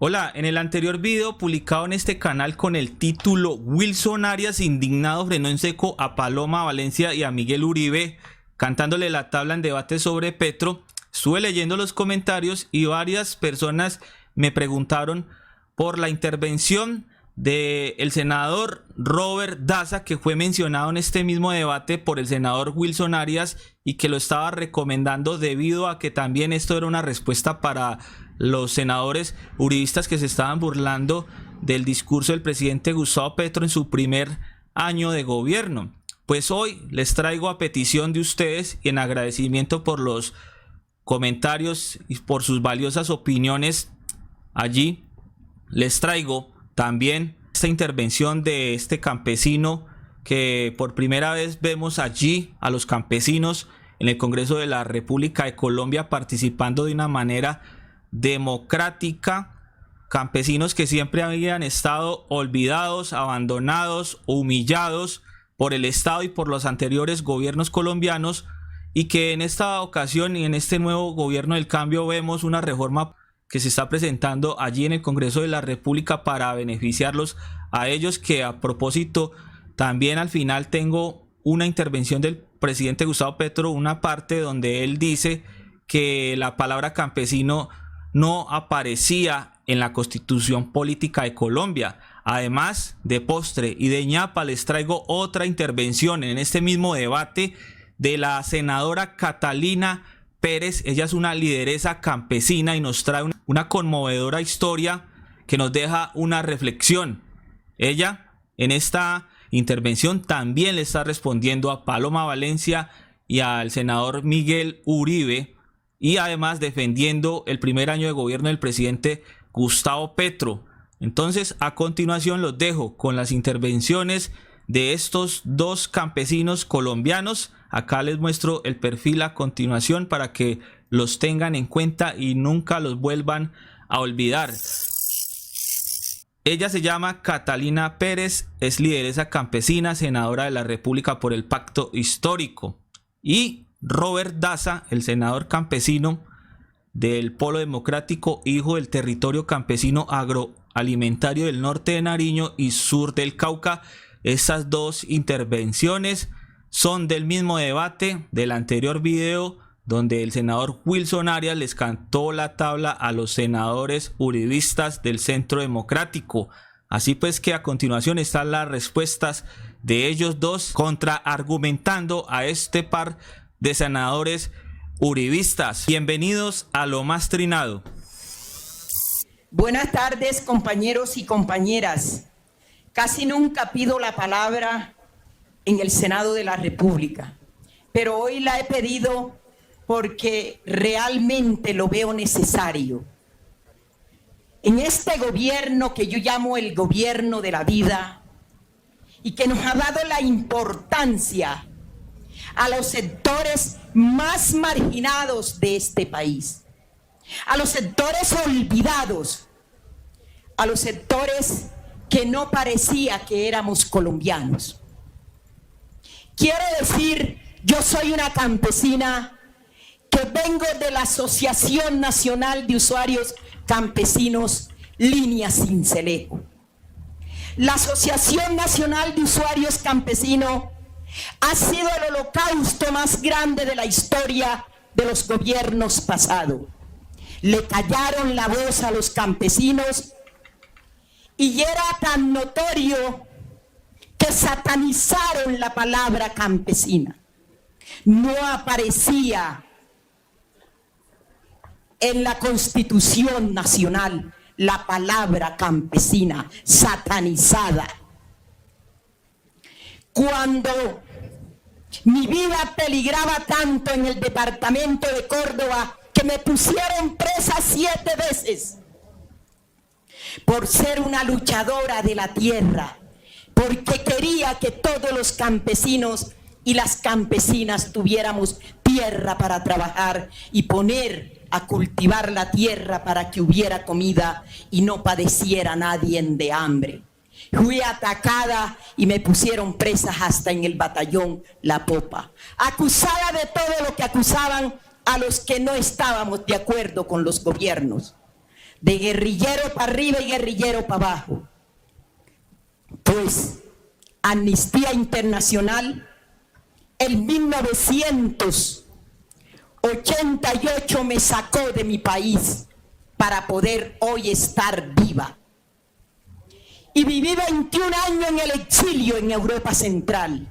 Hola, en el anterior video publicado en este canal con el título Wilson Arias indignado frenó en seco a Paloma Valencia y a Miguel Uribe cantándole la tabla en debate sobre Petro, estuve leyendo los comentarios y varias personas me preguntaron por la intervención del senador Robert Daza, que fue mencionado en este mismo debate por el senador Wilson Arias y que lo estaba recomendando debido a que también esto era una respuesta para los senadores uribistas que se estaban burlando del discurso del presidente Gustavo Petro en su primer año de gobierno. Pues hoy les traigo, a petición de ustedes y en agradecimiento por los comentarios y por sus valiosas opiniones allí, les traigo también esta intervención de este campesino que por primera vez vemos allí a los campesinos en el Congreso de la República de Colombia participando de una manera democrática, campesinos que siempre habían estado olvidados, abandonados, humillados por el Estado y por los anteriores gobiernos colombianos, y que en esta ocasión y en este nuevo gobierno del cambio vemos una reforma que se está presentando allí en el Congreso de la República para beneficiarlos a ellos, que a propósito también al final tengo una intervención del presidente Gustavo Petro, una parte donde él dice que la palabra campesino no aparecía en la Constitución Política de Colombia. Además, de postre y de ñapa, les traigo otra intervención en este mismo debate de la senadora Catalina Pérez. Ella es una lideresa campesina y nos trae una conmovedora historia que nos deja una reflexión. Ella en esta intervención también le está respondiendo a Paloma Valencia y al senador Miguel Uribe, y además defendiendo el primer año de gobierno del presidente Gustavo Petro. Entonces, a continuación los dejo con las intervenciones de estos dos campesinos colombianos. Acá les muestro el perfil a continuación para que los tengan en cuenta y nunca los vuelvan a olvidar. Ella se llama Catalina Pérez, es lideresa campesina, senadora de la República por el Pacto Histórico. Y Robert Daza, el senador campesino del Polo Democrático, hijo del territorio campesino agroalimentario del norte de Nariño y sur del Cauca. Estas dos intervenciones son del mismo debate del anterior video, donde el senador Wilson Arias les cantó la tabla a los senadores uribistas del Centro Democrático. Así pues que a continuación están las respuestas de ellos dos contraargumentando a este par de senadores uribistas. Bienvenidos a Lo Más Trinado. Buenas tardes, compañeros y compañeras. Casi nunca pido la palabra en el Senado de la República, pero hoy la he pedido porque realmente lo veo necesario. En este gobierno que yo llamo el gobierno de la vida y que nos ha dado la importancia a los sectores más marginados de este país, a los sectores olvidados, a los sectores que no parecía que éramos colombianos. Quiero decir, yo soy una campesina que vengo de la Asociación Nacional de Usuarios Campesinos Línea Sincelejo. La Asociación Nacional de Usuarios Campesinos ha sido el holocausto más grande de la historia de los gobiernos pasados. Le callaron la voz a los campesinos y era tan notorio que satanizaron la palabra campesina. No aparecía en la Constitución Nacional la palabra campesina, satanizada. Cuando mi vida peligraba tanto en el departamento de Córdoba que me pusieron presa 7 veces por ser una luchadora de la tierra, porque quería que todos los campesinos y las campesinas tuviéramos tierra para trabajar y poner a cultivar la tierra para que hubiera comida y no padeciera nadie de hambre. Fui atacada y me pusieron presas hasta en el batallón La Popa, acusada de todo lo que acusaban a los que no estábamos de acuerdo con los gobiernos. de guerrillero para arriba y guerrillero para abajo. Pues Amnistía Internacional en 1988 me sacó de mi país para poder hoy estar viva. Y viví 21 años en el exilio en Europa Central.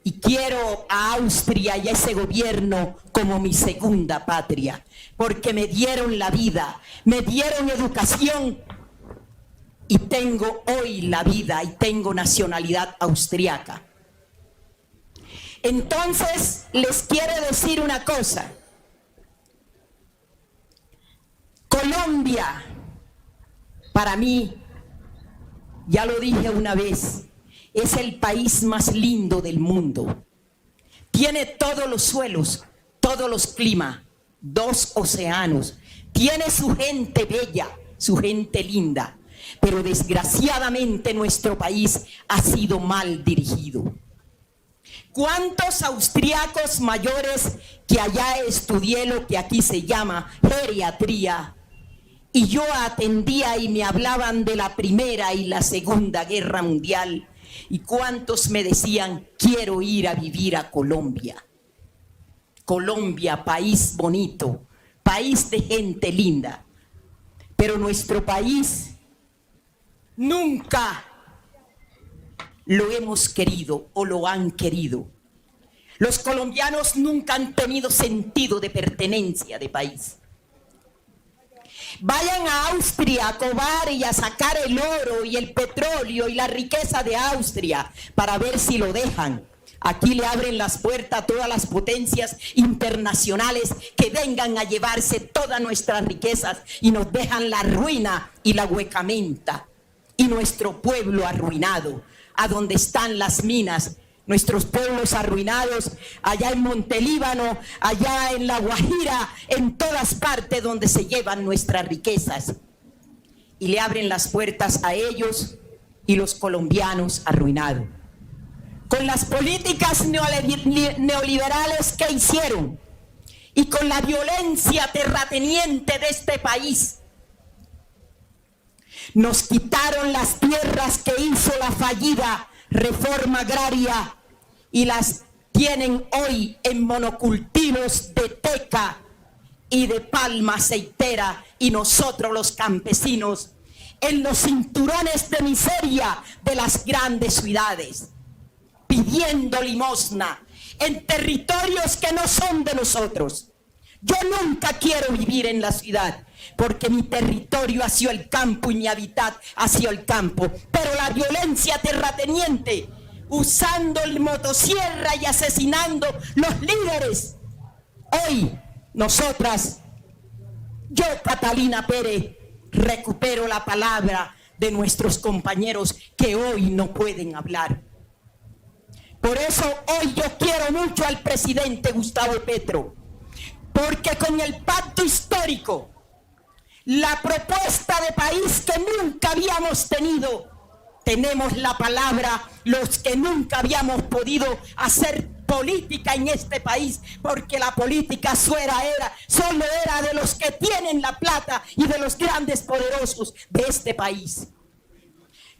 Y quiero a Austria y a ese gobierno como mi segunda patria, porque me dieron la vida, me dieron educación y tengo hoy la vida y tengo nacionalidad austriaca. Entonces, les quiero decir una cosa. Colombia, para mí, ya lo dije una vez, es el país más lindo del mundo. Tiene todos los suelos, todos los climas, 2 océanos. Tiene su gente bella, su gente linda. Pero desgraciadamente nuestro país ha sido mal dirigido. ¿Cuántos austriacos mayores que allá estudié lo que aquí se llama geriatría? Y yo atendía y me hablaban de la Primera y la Segunda Guerra Mundial. ¿Y cuántos me decían, quiero ir a vivir a Colombia? Colombia, país bonito, país de gente linda. Pero nuestro país nunca lo hemos querido o lo han querido. Los colombianos nunca han tenido sentido de pertenencia de país. Vayan a Austria a cobar y a sacar el oro y el petróleo y la riqueza de Austria para ver si lo dejan. Aquí le abren las puertas a todas las potencias internacionales que vengan a llevarse todas nuestras riquezas y nos dejan la ruina y la huecamenta y nuestro pueblo arruinado, a donde están las minas. Nuestros pueblos arruinados, allá en Montelíbano, allá en La Guajira, en todas partes donde se llevan nuestras riquezas. Y le abren las puertas a ellos y los colombianos arruinados. Con las políticas neoliberales que hicieron y con la violencia terrateniente de este país, nos quitaron las tierras que hizo la fallida reforma agraria y las tienen hoy en monocultivos de teca y de palma aceitera, y nosotros los campesinos en los cinturones de miseria de las grandes ciudades, pidiendo limosna en territorios que no son de nosotros. Yo nunca quiero vivir en la ciudad, porque mi territorio ha sido el campo y mi hábitat ha sido el campo. Pero la violencia terrateniente, usando el motosierra y asesinando los líderes. Hoy, nosotras, yo, Catalina Pérez, recupero la palabra de nuestros compañeros que hoy no pueden hablar. Por eso hoy yo quiero mucho al presidente Gustavo Petro, porque con el pacto histórico, la propuesta de país que nunca habíamos tenido, tenemos la palabra los que nunca habíamos podido hacer política en este país, porque la política solo era de los que tienen la plata y de los grandes poderosos de este país.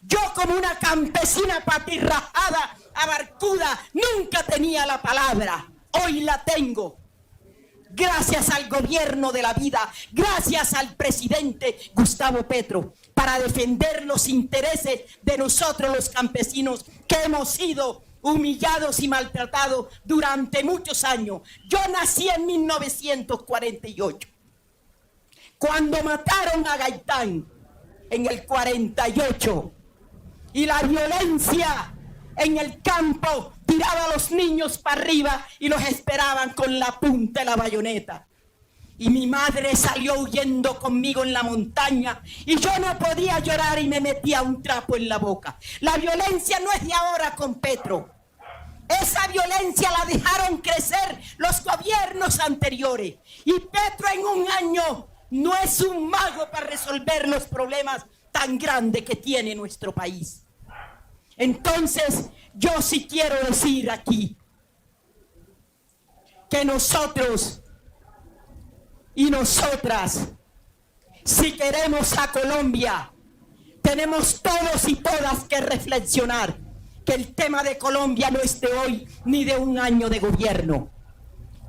Yo, como una campesina patirrajada, abarcuda, nunca tenía la palabra. Hoy la tengo. Gracias al gobierno de la vida, gracias al presidente Gustavo Petro, para defender los intereses de nosotros los campesinos que hemos sido humillados y maltratados durante muchos años. Yo nací en 1948, cuando mataron a Gaitán en el 48, y la violencia en el campo tiraba a los niños para arriba y los esperaban con la punta de la bayoneta. Y mi madre salió huyendo conmigo en la montaña y yo no podía llorar y me metía un trapo en la boca. La violencia no es de ahora con Petro. Esa violencia la dejaron crecer los gobiernos anteriores. Y Petro en un año no es un mago para resolver los problemas tan grandes que tiene nuestro país. Entonces, yo sí quiero decir aquí que nosotros y nosotras Si queremos a Colombia, tenemos todos y todas que reflexionar que el tema de Colombia no es de hoy ni de un año de gobierno.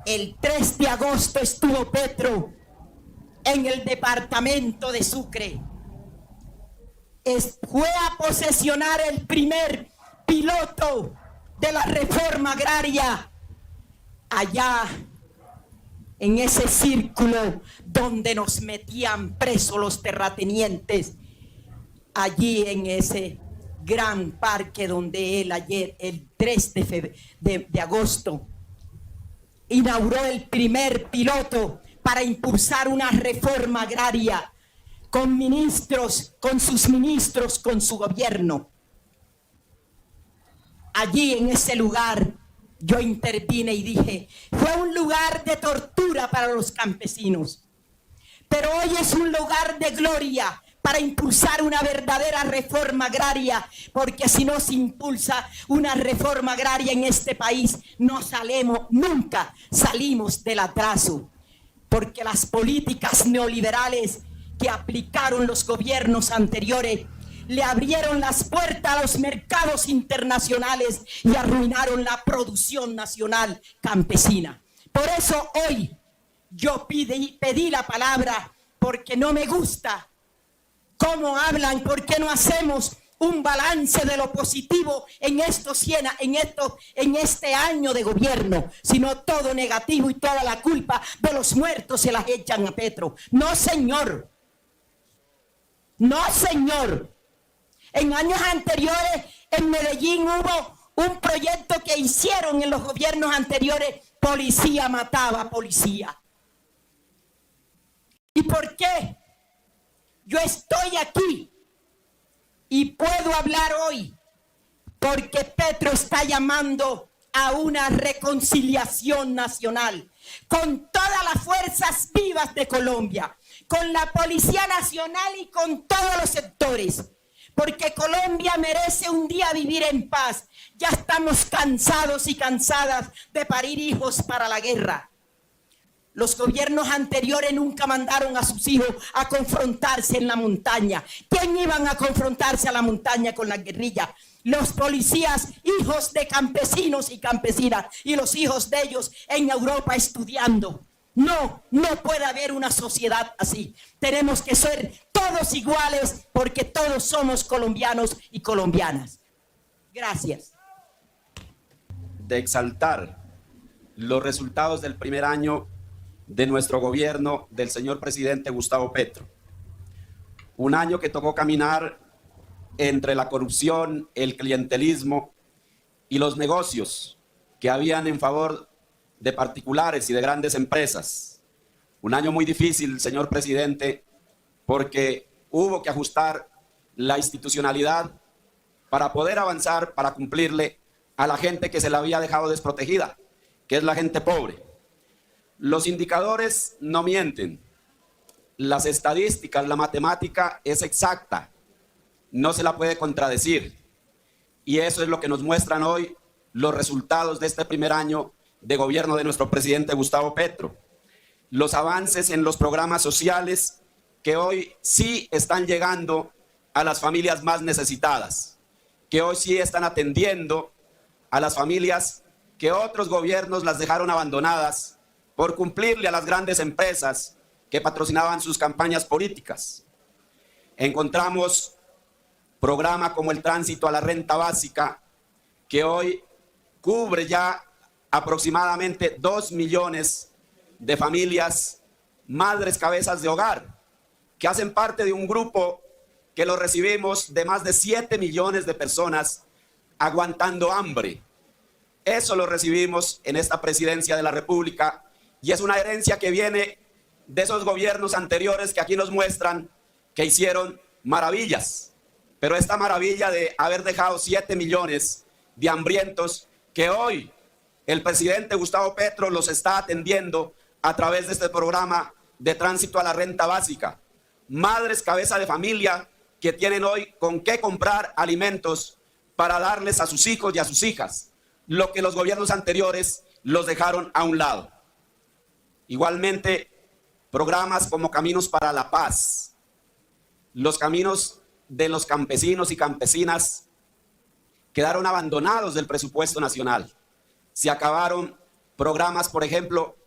El 3 de agosto estuvo Petro en el departamento de Sucre. Fue a posesionar el primer piloto de la reforma agraria allá en ese círculo donde nos metían presos los terratenientes, allí en ese gran parque donde él ayer, el 3 de agosto, inauguró el primer piloto para impulsar una reforma agraria con ministros, con sus ministros, con su gobierno. Allí en ese lugar yo intervine y dije, fue un lugar de tortura para los campesinos, pero hoy es un lugar de gloria para impulsar una verdadera reforma agraria, porque si no se impulsa una reforma agraria en este país, nunca salimos del atraso, porque las políticas neoliberales que aplicaron los gobiernos anteriores le abrieron las puertas a los mercados internacionales y arruinaron la producción nacional campesina. Por eso hoy yo pedí la palabra, porque no me gusta cómo hablan, porque no hacemos un balance de lo positivo en este año de gobierno, sino todo negativo y toda la culpa de los muertos se las echan a Petro. No, señor. No, señor. En años anteriores en Medellín hubo un proyecto que hicieron en los gobiernos anteriores, policía mataba a policía. ¿Y por qué? Yo estoy aquí y puedo hablar hoy porque Petro está llamando a una reconciliación nacional con todas las fuerzas vivas de Colombia, con la Policía Nacional y con todos los sectores, porque Colombia merece un día vivir en paz. Ya estamos cansados y cansadas de parir hijos para la guerra. Los gobiernos anteriores nunca mandaron a sus hijos a confrontarse en la montaña. ¿Quién iban a confrontarse a la montaña con la guerrilla? Los policías, hijos de campesinos y campesinas, y los hijos de ellos en Europa estudiando. No puede haber una sociedad así. Tenemos que ser todos iguales porque todos somos colombianos y colombianas. Gracias. De exaltar los resultados del primer año de nuestro gobierno del señor presidente Gustavo Petro. Un año que tocó caminar entre la corrupción, el clientelismo y los negocios que habían en favor de particulares y de grandes empresas. Un año muy difícil, señor presidente, porque hubo que ajustar la institucionalidad para poder avanzar, para cumplirle a la gente que se la había dejado desprotegida, que es la gente pobre. Los indicadores no mienten, las estadísticas, la matemática es exacta, no se la puede contradecir. Y eso es lo que nos muestran hoy los resultados de este primer año de gobierno de nuestro presidente Gustavo Petro. Los avances en los programas sociales que hoy sí están llegando a las familias más necesitadas, que hoy sí están atendiendo a las familias que otros gobiernos las dejaron abandonadas por cumplirle a las grandes empresas que patrocinaban sus campañas políticas. Encontramos programas como el tránsito a la renta básica, que hoy cubre ya aproximadamente 2 millones de familias, madres cabezas de hogar, que hacen parte de un grupo que lo recibimos de más de 7 millones de personas aguantando hambre. Eso lo recibimos en esta presidencia de la República y es una herencia que viene de esos gobiernos anteriores que aquí nos muestran que hicieron maravillas. Pero esta maravilla de haber dejado 7 millones de hambrientos que hoy el presidente Gustavo Petro los está atendiendo a través de este programa de tránsito a la renta básica. Madres cabeza de familia que tienen hoy con qué comprar alimentos para darles a sus hijos y a sus hijas, lo que los gobiernos anteriores los dejaron a un lado. Igualmente, programas como Caminos para la Paz. Los caminos de los campesinos y campesinas quedaron abandonados del presupuesto nacional. Se acabaron programas, por ejemplo,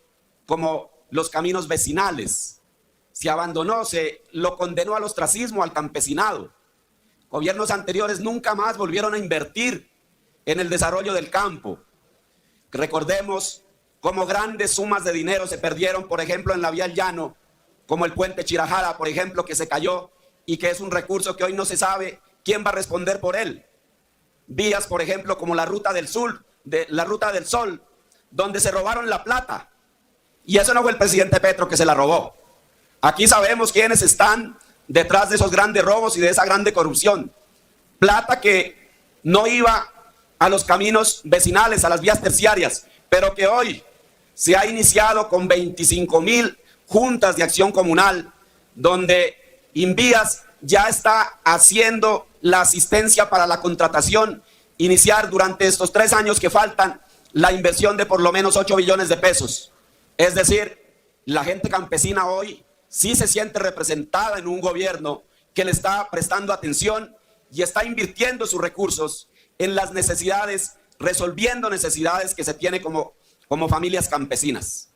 como los caminos vecinales. Se abandonó, se lo condenó al ostracismo al campesinado. Gobiernos anteriores nunca más volvieron a invertir en el desarrollo del campo. Recordemos cómo grandes sumas de dinero se perdieron, por ejemplo, en la vía al llano, como el puente Chirajara, por ejemplo, que se cayó y que es un recurso que hoy no se sabe quién va a responder por él. Vías, por ejemplo, como la Ruta del Sol, donde se robaron la plata. Y eso no fue el presidente Petro que se la robó. Aquí sabemos quiénes están detrás de esos grandes robos y de esa grande corrupción. Plata que no iba a los caminos vecinales, a las vías terciarias, pero que hoy se ha iniciado con 25.000 juntas de acción comunal, donde Invías ya está haciendo la asistencia para la contratación, iniciar durante estos 3 años que faltan la inversión de por lo menos 8 billones de pesos. Es decir, la gente campesina hoy sí se siente representada en un gobierno que le está prestando atención y está invirtiendo sus recursos en las necesidades, resolviendo necesidades que se tiene como familias campesinas.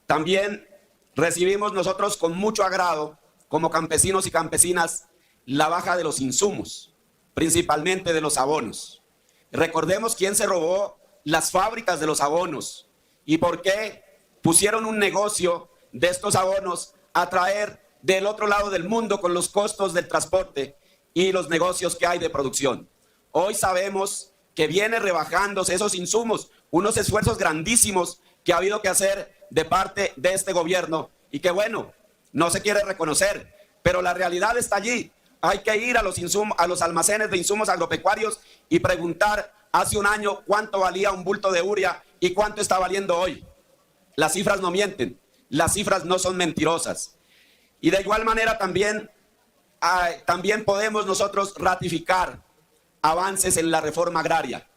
También recibimos nosotros con mucho agrado, como campesinos y campesinas, la baja de los insumos, principalmente de los abonos. Recordemos quién se robó las fábricas de los abonos y por qué pusieron un negocio de estos abonos a traer del otro lado del mundo con los costos del transporte y los negocios que hay de producción. Hoy sabemos que viene rebajándose esos insumos, unos esfuerzos grandísimos que ha habido que hacer de parte de este gobierno y que bueno, no se quiere reconocer, pero la realidad está allí. Hay que ir a los almacenes de insumos agropecuarios y preguntar hace un año cuánto valía un bulto de urea y cuánto está valiendo hoy. Las cifras no mienten, las cifras no son mentirosas. Y de igual manera también podemos nosotros ratificar avances en la reforma agraria.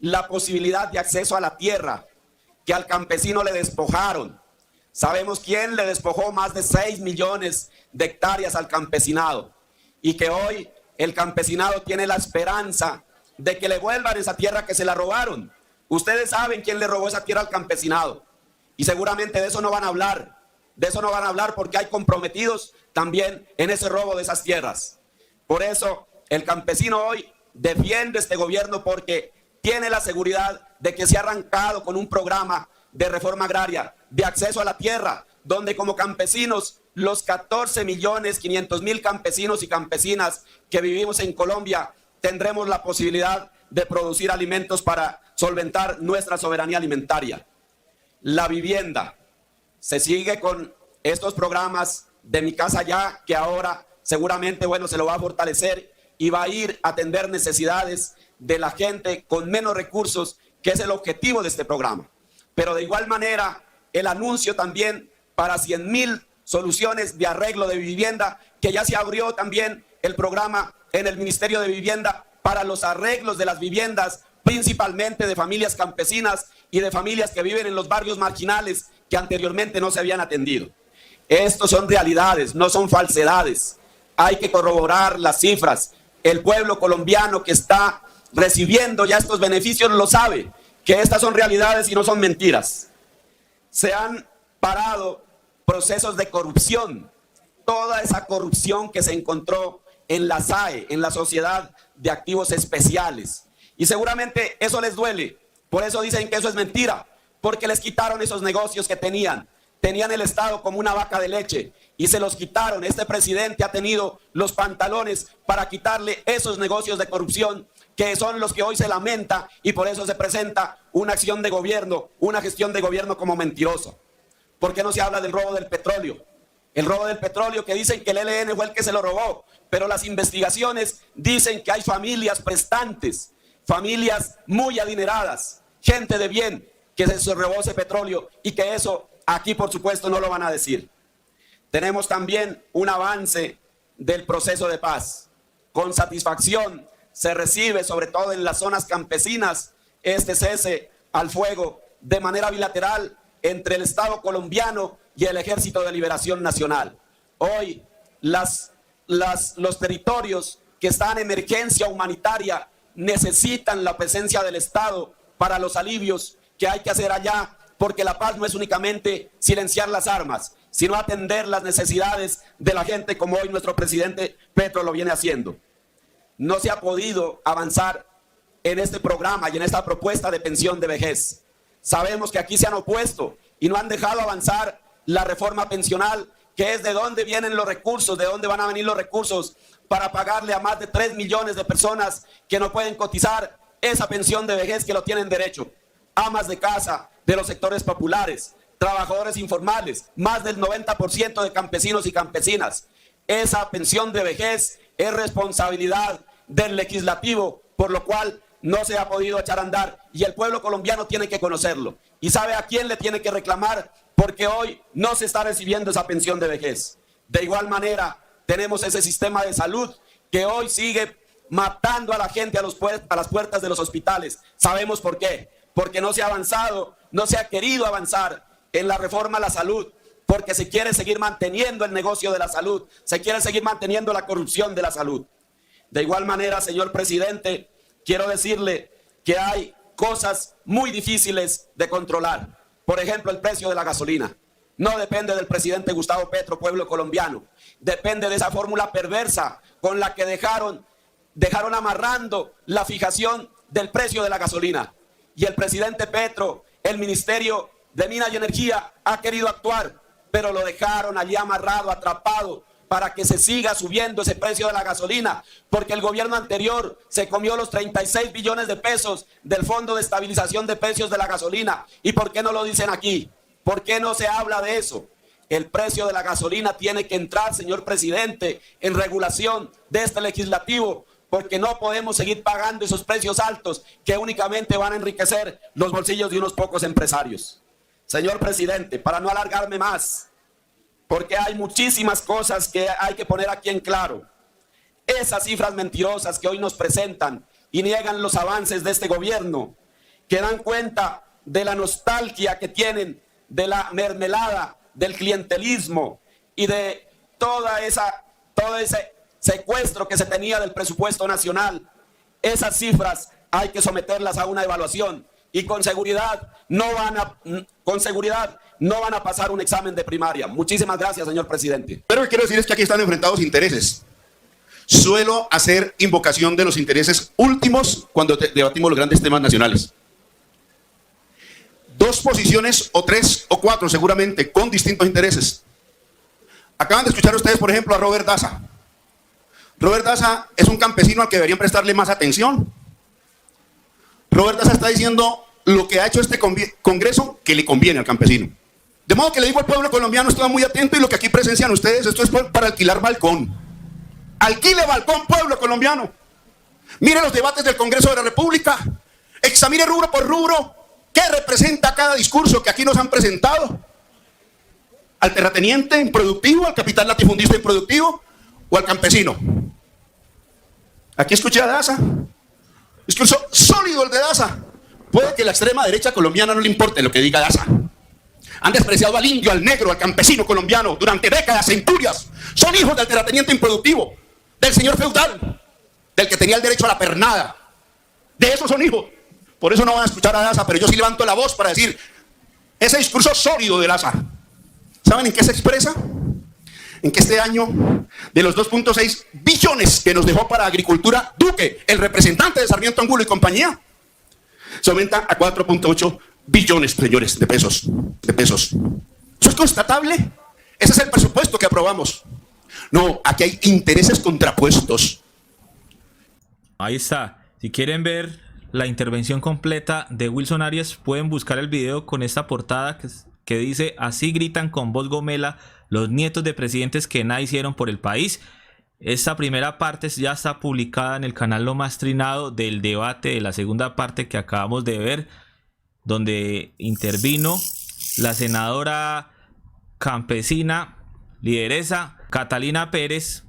La posibilidad de acceso a la tierra que al campesino le despojaron. Sabemos quién le despojó más de 6 millones de hectáreas al campesinado y que hoy el campesinado tiene la esperanza de que le vuelvan esa tierra que se la robaron. Ustedes saben quién le robó esa tierra al campesinado y seguramente de eso no van a hablar, porque hay comprometidos también en ese robo de esas tierras. Por eso el campesino hoy defiende este gobierno porque tiene la seguridad de que se ha arrancado con un programa de reforma agraria, de acceso a la tierra, donde como campesinos, los 14.500.000 campesinos y campesinas que vivimos en Colombia, tendremos la posibilidad de producir alimentos para solventar nuestra soberanía alimentaria. La vivienda, se sigue con estos programas de Mi Casa Ya, que ahora seguramente, bueno, se lo va a fortalecer y va a ir a atender necesidades de la gente con menos recursos, que es el objetivo de este programa. Pero de igual manera, el anuncio también para 100.000 soluciones de arreglo de vivienda, que ya se abrió también el programa en el Ministerio de Vivienda para los arreglos de las viviendas, principalmente de familias campesinas y de familias que viven en los barrios marginales que anteriormente no se habían atendido. Estos son realidades, no son falsedades. Hay que corroborar las cifras. El pueblo colombiano que está recibiendo ya estos beneficios lo sabe, que estas son realidades y no son mentiras. Se han parado procesos de corrupción, toda esa corrupción que se encontró en la SAE, en la Sociedad de Activos Especiales. Y seguramente eso les duele, por eso dicen que eso es mentira, porque les quitaron esos negocios que tenían el Estado como una vaca de leche y se los quitaron. Este presidente ha tenido los pantalones para quitarle esos negocios de corrupción que son los que hoy se lamenta y por eso se presenta una acción de gobierno, una gestión de gobierno como mentiroso. ¿Por qué no se habla del robo del petróleo? El robo del petróleo que dicen que el ELN fue el que se lo robó, pero las investigaciones dicen que hay familias prestantes, familias muy adineradas, gente de bien que se robó ese petróleo y que eso aquí por supuesto no lo van a decir. Tenemos también un avance del proceso de paz. Con satisfacción se recibe, sobre todo en las zonas campesinas, este cese al fuego de manera bilateral entre el Estado colombiano y el Ejército de Liberación Nacional. Hoy los territorios que están en emergencia humanitaria necesitan la presencia del Estado para los alivios que hay que hacer allá, porque la paz no es únicamente silenciar las armas, sino atender las necesidades de la gente, como hoy nuestro presidente Petro lo viene haciendo. No se ha podido avanzar en este programa y en esta propuesta de pensión de vejez. Sabemos que aquí se han opuesto y no han dejado avanzar la reforma pensional, que es de dónde vienen los recursos, de dónde van a venir los recursos para pagarle a más de 3 millones de personas que no pueden cotizar esa pensión de vejez que lo tienen derecho. Amas de casa de los sectores populares, trabajadores informales, más del 90% de campesinos y campesinas. Esa pensión de vejez es responsabilidad del legislativo, por lo cual no se ha podido echar a andar y el pueblo colombiano tiene que conocerlo y sabe a quién le tiene que reclamar, porque hoy no se está recibiendo esa pensión de vejez. De igual manera, tenemos ese sistema de salud que hoy sigue matando a la gente a las puertas de los hospitales. ¿Sabemos por qué? Porque no se ha avanzado, no se ha querido avanzar en la reforma a la salud, porque se quiere seguir manteniendo el negocio de la salud, se quiere seguir manteniendo la corrupción de la salud. De igual manera, señor presidente, quiero decirle que hay cosas muy difíciles de controlar. Por ejemplo, el precio de la gasolina. No depende del presidente Gustavo Petro, pueblo colombiano. Depende de esa fórmula perversa con la que dejaron amarrando la fijación del precio de la gasolina. Y el presidente Petro, el Ministerio de Minas y Energía, ha querido actuar, pero lo dejaron allí amarrado, atrapado, para que se siga subiendo ese precio de la gasolina, porque el gobierno anterior se comió los 36 billones de pesos del Fondo de Estabilización de Precios de la Gasolina. ¿Y por qué no lo dicen aquí? ¿Por qué no se habla de eso? El precio de la gasolina tiene que entrar, señor presidente, en regulación de este legislativo, porque no podemos seguir pagando esos precios altos que únicamente van a enriquecer los bolsillos de unos pocos empresarios. Señor presidente, para no alargarme más, porque hay muchísimas cosas que hay que poner aquí en claro. Esas cifras mentirosas que hoy nos presentan y niegan los avances de este gobierno, que dan cuenta de la nostalgia que tienen, de la mermelada, del clientelismo y de todo ese secuestro que se tenía del presupuesto nacional. Esas cifras hay que someterlas a una evaluación y con seguridad no van a pasar un examen de primaria. Muchísimas gracias, señor presidente. Pero lo que quiero decir es que aquí están enfrentados intereses. Suelo hacer invocación de los intereses últimos cuando debatimos los grandes temas nacionales. Dos posiciones o tres o cuatro seguramente con distintos intereses. Acaban de escuchar ustedes, por ejemplo, a Robert Daza. Robert Daza es un campesino al que deberían prestarle más atención. Robert Daza está diciendo lo que ha hecho este Congreso que le conviene al campesino. De modo que le digo al pueblo colombiano, estoy muy atento, y lo que aquí presencian ustedes, esto es para alquilar balcón. Alquile balcón, pueblo colombiano. Mire los debates del Congreso de la República. Examine rubro por rubro qué representa cada discurso que aquí nos han presentado. Al terrateniente improductivo, al capital latifundista improductivo o al campesino. Aquí escuché a Daza. Discurso sólido el de Daza. Puede que la extrema derecha colombiana no le importe lo que diga Daza. Han despreciado al indio, al negro, al campesino colombiano durante décadas, centurias. Son hijos del terrateniente improductivo, del señor feudal, del que tenía el derecho a la pernada. De esos son hijos. Por eso no van a escuchar a Daza, pero yo sí levanto la voz para decir ese discurso sólido de Daza. ¿Saben en qué se expresa? En que este año, de los 2.6 billones que nos dejó para agricultura Duque, el representante de Sarmiento Angulo y compañía, se aumenta a 4.8 billones, señores, de pesos. ¿Eso es constatable? Ese es el presupuesto que aprobamos. No, aquí hay intereses contrapuestos. Ahí está. Si quieren ver la intervención completa de Wilson Arias, pueden buscar el video con esta portada que dice: así gritan con voz gomela los nietos de presidentes que nada hicieron por el país. Esta primera parte ya está publicada en el canal Lo Más Trinado del debate de la segunda parte que acabamos de ver, donde intervino la senadora campesina, lideresa Catalina Pérez,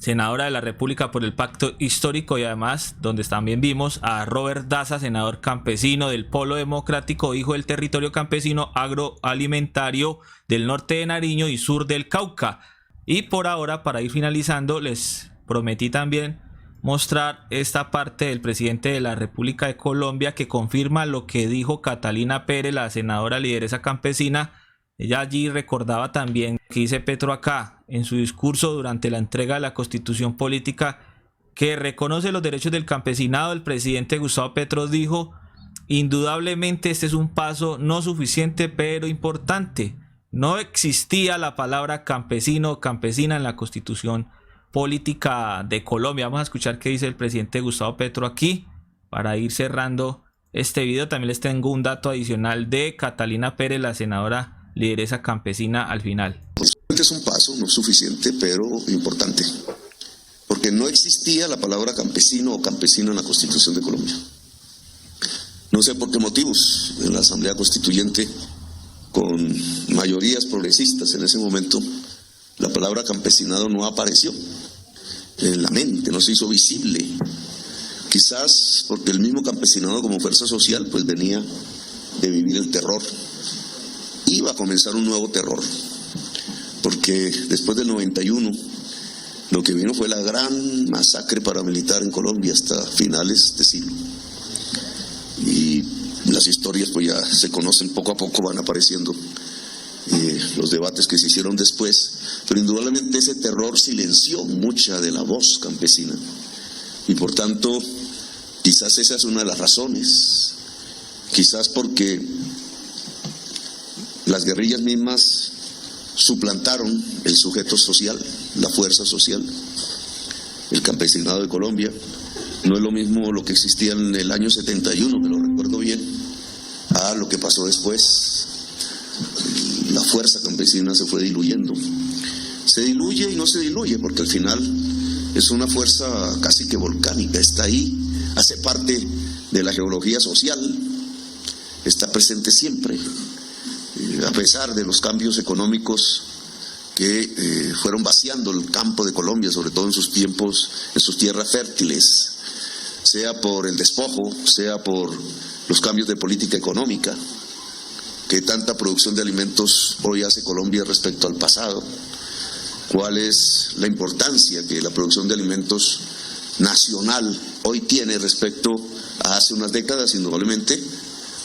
senadora de la República por el Pacto Histórico, y además donde también vimos a Robert Daza, senador campesino del Polo Democrático, hijo del territorio campesino agroalimentario del norte de Nariño y sur del Cauca. Y por ahora, para ir finalizando, les prometí también mostrar esta parte del presidente de la República de Colombia, que confirma lo que dijo Catalina Pérez, la senadora lideresa campesina. Ella allí recordaba también que dice Petro acá en su discurso durante la entrega de la Constitución Política, que reconoce los derechos del campesinado. El presidente Gustavo Petro dijo: indudablemente este es un paso no suficiente pero importante. No existía la palabra campesino o campesina en la Constitución Política de Colombia. Vamos a escuchar qué dice el presidente Gustavo Petro aquí para ir cerrando este video. También les tengo un dato adicional de Catalina Pérez, la senadora lideresa campesina, al final. Es un paso no suficiente pero importante, porque no existía la palabra campesino o campesino en la Constitución de Colombia. No sé por qué motivos en la Asamblea Constituyente, con mayorías progresistas en ese momento, la palabra campesinado no apareció en la mente, no se hizo visible. Quizás porque el mismo campesinado como fuerza social pues venía de vivir el terror. Iba a comenzar un nuevo terror, porque después del 91 lo que vino fue la gran masacre paramilitar en Colombia hasta finales de siglo. Y las historias pues ya se conocen, poco a poco van apareciendo los debates que se hicieron después, pero indudablemente ese terror silenció mucha de la voz campesina, y por tanto quizás esa es una de las razones, quizás porque las guerrillas mismas suplantaron el sujeto social, la fuerza social. El campesinado de Colombia no es lo mismo lo que existía en el año 71, que lo recuerdo bien, a lo que pasó después. La fuerza campesina se fue diluyendo. Se diluye y no se diluye, porque al final es una fuerza casi que volcánica, está ahí, hace parte de la geología social, está presente siempre, a pesar de los cambios económicos que fueron vaciando el campo de Colombia, sobre todo en sus tiempos, en sus tierras fértiles, sea por el despojo, sea por los cambios de política económica, que tanta producción de alimentos hoy hace Colombia respecto al pasado. ¿Cuál es la importancia que la producción de alimentos nacional hoy tiene respecto a hace unas décadas? Indudablemente,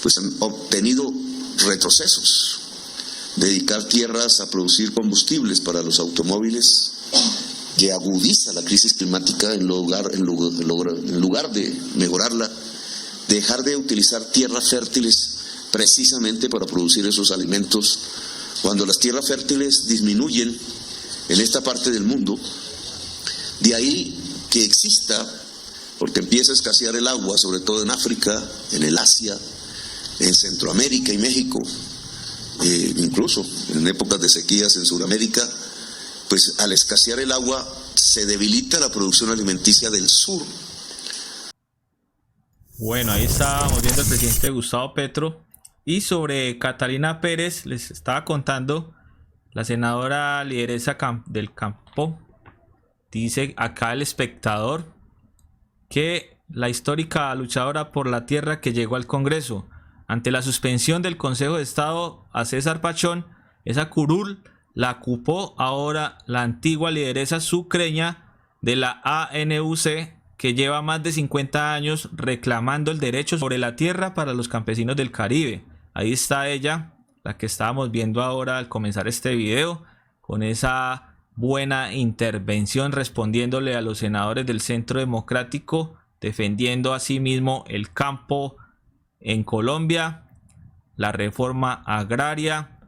pues han obtenido retrocesos. Dedicar tierras a producir combustibles para los automóviles, que agudiza la crisis climática en lugar de mejorarla, dejar de utilizar tierras fértiles precisamente para producir esos alimentos. Cuando las tierras fértiles disminuyen en esta parte del mundo, de ahí que exista, porque empieza a escasear el agua, sobre todo en África, en el Asia, en Centroamérica y México, incluso en épocas de sequías en Sudamérica, pues al escasear el agua se debilita la producción alimenticia del sur. Bueno, ahí estábamos viendo al presidente Gustavo Petro. Y sobre Catalina Pérez, les estaba contando, la senadora lideresa del campo, dice acá El Espectador que la histórica luchadora por la tierra que llegó al Congreso ante la suspensión del Consejo de Estado a César Pachón, esa curul la ocupó ahora la antigua lideresa sucreña de la ANUC, que lleva más de 50 años reclamando el derecho sobre la tierra para los campesinos del Caribe. Ahí está ella, la que estábamos viendo ahora al comenzar este video, con esa buena intervención respondiéndole a los senadores del Centro Democrático, defendiendo asimismo el campo en Colombia, la reforma agraria,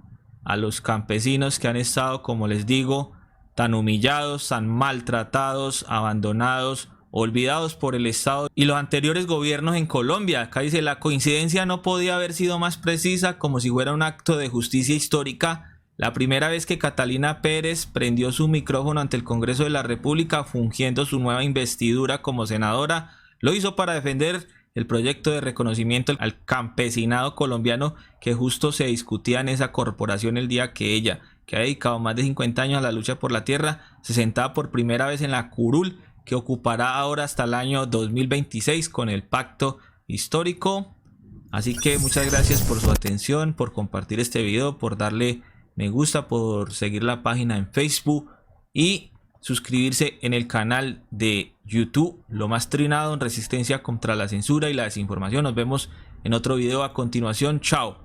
a los campesinos que han estado, como les digo, tan humillados, tan maltratados, abandonados, olvidados por el Estado y los anteriores gobiernos en Colombia. Acá dice: la coincidencia no podía haber sido más precisa, como si fuera un acto de justicia histórica. La primera vez que Catalina Pérez prendió su micrófono ante el Congreso de la República, fungiendo su nueva investidura como senadora, lo hizo para defender el proyecto de reconocimiento al campesinado colombiano que justo se discutía en esa corporación el día que ella que ha dedicado más de 50 años a la lucha por la tierra, se sentaba por primera vez en la curul que ocupará ahora hasta el año 2026 con el pacto histórico. Así que muchas gracias por su atención, por compartir este video, por darle me gusta, por seguir la página en Facebook y suscribirse en el canal de YouTube, lo más trinado en resistencia contra la censura y la desinformación. Nos vemos en otro video a continuación. Chao.